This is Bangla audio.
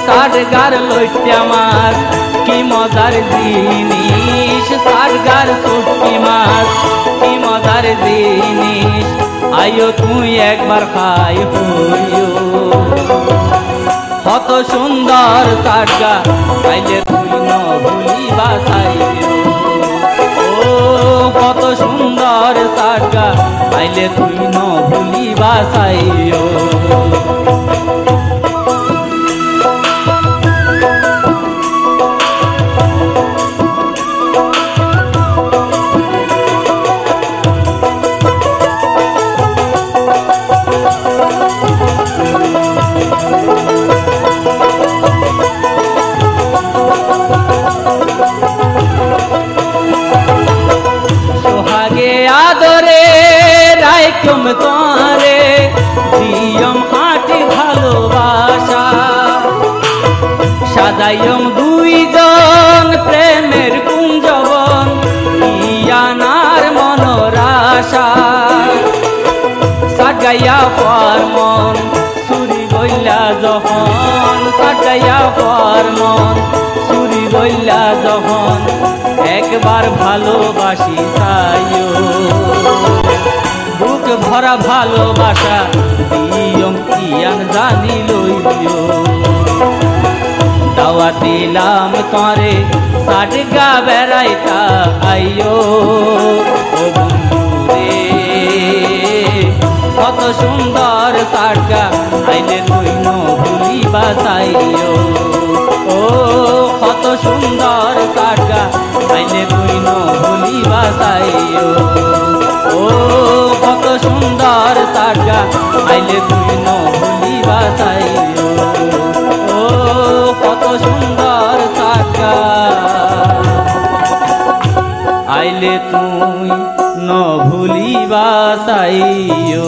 সারগার লইট্টা মাছ কি মজার জিনিস, সারগার শুটকি মাছ কি মজার জিনিস। আইও তুই একবার খাই হইও, কত সুন্দর সারগা খাইলে তুই ন ভুলিবা চাইও। ও কত সুন্দর সারগা খাইলে তুই ন ভুলিবা চাইও। সোহাগে আদরে রাইকম তোরে দিয়ম হাঁটি ভালোবাসা, সাজাইম দুইজন প্রেমের কুঞ্জবন ইয়ানার মনোরাশা। সাজাইয়া পর মন চুরি গইলা যখন, সাজাইয়া পর মন চুরি গইলা যখন একবার ভালোবাসি চাইও। বুক ভরা ভালোবাসা দিয়ম ইয়ান জানি লইও। দাওয়া দিলাম তরে সারগা বেড়াইতা আইও। ও বন্ধু রে কত সুন্দর সারগা আইলে তুই ন ভুলিবা চাইও। ও কত সুন্দর সারগা আইলে তুই ন ভুলিবা চাইও। ও কত সুন্দর সারগা আইলে তুই ন ভুলিবা চাইও। ও কত সুন্দর সারগা আইলে তুই ন ভুলিবা চাইও।